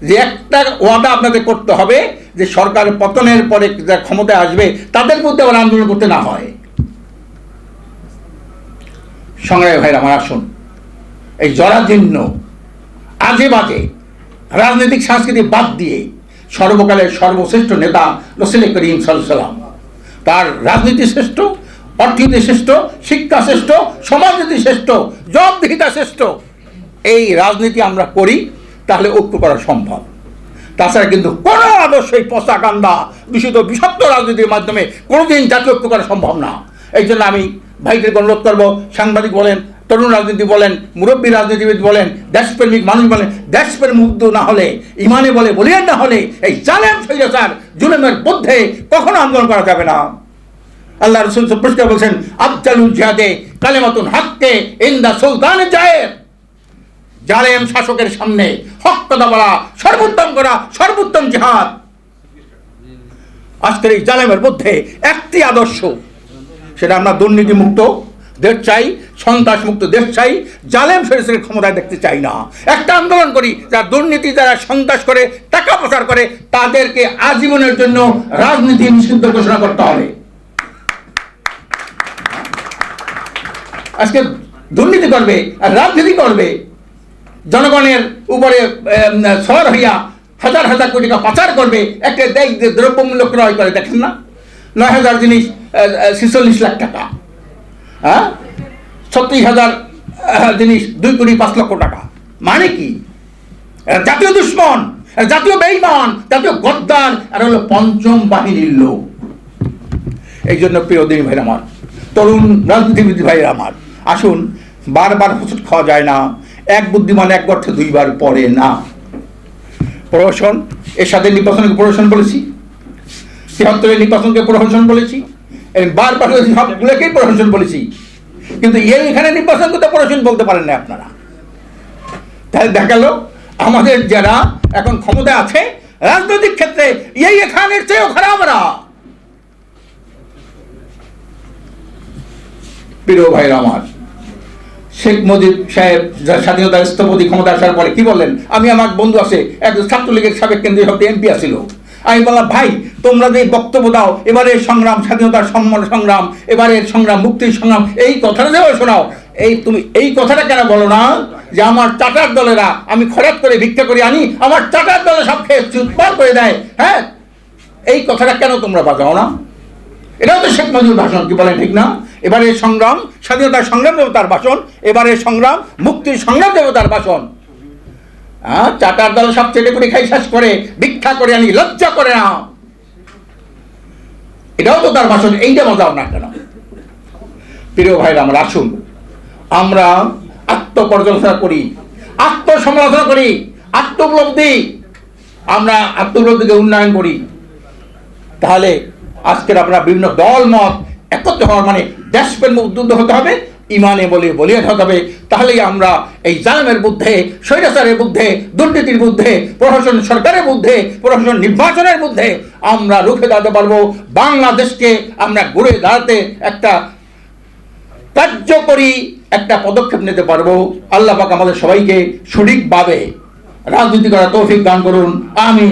যে একটা ওয়াদা আপনাদের করতে হবে যে সরকার পতনের পরে যারা ক্ষমতায় আসবে তাদের মধ্যে আবার আন্দোলন করতে না হয়। সংগ্রামী ভাইরা আমার, আসুন এই জরাজীর্ণ আজে বাজে রাজনৈতিক সংস্কৃতি বাদ দিয়ে সর্বকালের সর্বশ্রেষ্ঠ নেতা রাসূল করিম সাল্লাল্লাহু আলাইহি ওয়াসাল্লাম, তার রাজনীতি শ্রেষ্ঠ, অর্থনীতি শ্রেষ্ঠ, শিক্ষা শ্রেষ্ঠ, সমাজনীতি শ্রেষ্ঠ, জবাবদিহিতা শ্রেষ্ঠ, এই রাজনীতি আমরা করি তাহলে ঐক্য করা সম্ভব। তাছাড়া কিন্তু কোনো আদর্শই পচা কান্দা দূষিত বিষাক্ত রাজনীতির মাধ্যমে কোনোদিন জাতীয় ঐক্য করা সম্ভব না। এই জন্য আমি ভাইদের অনুরোধ করবো, সাংবাদিক বলেন, তরুণ রাজনীতি বলেন, মুরব্বী রাজনীতিবিদ বলেন, দেশপ্রেমিক মানুষ বলেন, দেশপ্রেম মুগ্ধ না হলে, ইমানে বলে বলিয়ান না হলে এই জালেম স্বৈরাচার জুলুমের বিরুদ্ধে কখনো আন্দোলন করা যাবে না। আল্লাহ রাসূল পরিষ্কার বলছেন, আফজালুল জিহাদে কালিমাতুন হাক্কে ইনদা সুলতানে জায়ের। জালেম শাসকের সামনে হক কথা বলা সর্বোত্তম জিহাদ। আজকের এই জালেমের মধ্যে একটি আদর্শ, সেটা আমরা দুর্নীতিমুক্ত দেশ চাই, সন্ত্রাস মুক্ত দেশ চাই, জালেম শরীরের ক্ষমতায় দেখতে চাই না। একটা আন্দোলন করি, যারা দুর্নীতি, যারা সন্ত্রাস করে, টাকা পাচার করে, তাদেরকে আজীবনের জন্য রাজনীতি নিষিদ্ধ ঘোষণা করতে হবে। আজকে দুর্নীতি করবে আর রাজনীতি করবে, জনগণের উপরে সওয়ার হইয়া হাজার হাজার কোটি টাকা পাচার করবে, একটা দেশ দ্রব্যমূল্য ক্রয় করে, দেখেন না 9,000 জিনিস 46 লাখ টাকা, হ্যাঁ 36,000 জিনিস 2 কোটি 5 লক্ষ টাকা। মানে কি? জাতীয় দুশ্মন, জাতীয় বেঈমান, জাতীয় গদ্দার, আর হলো পঞ্চম বাহিনীর লোক। এই জন্য প্রিয় দিনী ভাইরা আমার, তরুণ রাজনীতিবিদ ভাইরা আমার, আসুন, বারবার হোঁচট খাওয়া যায় না। এক বুদ্ধিমান এক গর্তে দুইবার পড়ে না। প্রহসন, এরশাদের নির্বাচনকে প্রহসন বলেছি, ৭৩-এর নির্বাচনকে প্রহসন বলেছি, বারবার সবগুলোকেই প্রহসন বলেছি, কিন্তু এখানে নির্বাচনকে তো প্রহসন বলতে পারেন না আপনারা। তাহলে দেখা গেল আমাদের যারা এখন ক্ষমতায় আছে রাজনৈতিক ক্ষেত্রে এখানের চেয়েও খারাপ না। প্রিয় ভাইরা আমার, শেখ মুজিব সাহেব স্বাধীনতার স্থপতি ক্ষমতা আসার পরে কি বললেন? আমি, আমার বন্ধু আছে একজন ছাত্রলীগের সাবেক কেন্দ্রীয় সভাপতি এমপি আছিল, আমি বললাম, ভাই তোমরা যে বক্তব্য দাও, এবারের সংগ্রাম স্বাধীনতার সংগ্রাম, এবারের সংগ্রাম মুক্তির সংগ্রাম, এই কথাটা যেভাবে শোনাও, তুমি এই কথাটা কেন বলো না যে আমার চাটার দলেরা, আমি খরচ করে ভিক্ষা করে আনি, আমার চাটার দলে সব খেয়ে চুতপার করে দেয়, হ্যাঁ, এই কথাটা কেন তোমরা বাজাও না? এটাও তো শেখ মুজিবুর ভাষণ, কি বলেন ঠিক না? এবারের সংগ্রাম স্বাধীনতার সংগ্রাম দেবতার ভাষণ, এবারের সংগ্রাম মুক্তির সংগ্রাম দেবতার ভাষণ। চাটার দল সব চেটে করে খাই শেষ করে ভিক্ষা করে আনি, লজ্জা করে না, এটাও তো তার ভাষণ। এইটা বাজাও না কেন? প্রিয় ভাইরা আমার, আসুন আমরা আত্মপর্যালোচনা করি, আত্মসমালোচনা করি, আমরা আত্মউপলব্ধিকে উন্নয়ন করি। তাহলে আজকের আমরা বিভিন্ন দল মত একত্র হওয়ার মানে দেশপ্রেম উদ্বুদ্ধ হতে হবে, ইমানে বলিয়ান হতে হবে। তাহলেই আমরা এই জালেমের বিরুদ্ধে, স্বৈরাচারের বিরুদ্ধে, দুর্নীতির বিরুদ্ধে, প্রশাসন সরকারের বিরুদ্ধে, প্রশাসন নির্বাচনের বিরুদ্ধে আমরা রুখে দাঁড়াতে পারবো। বাংলাদেশকে আমরা ঘুরে দাঁড়াতে একটা কার্যকরী একটা পদক্ষেপ নিতে পারবো। আল্লাহ পাক আমাদের সবাইকে সঠিকভাবে রাজনীতি করার তৌফিক দান করুন। আমিন।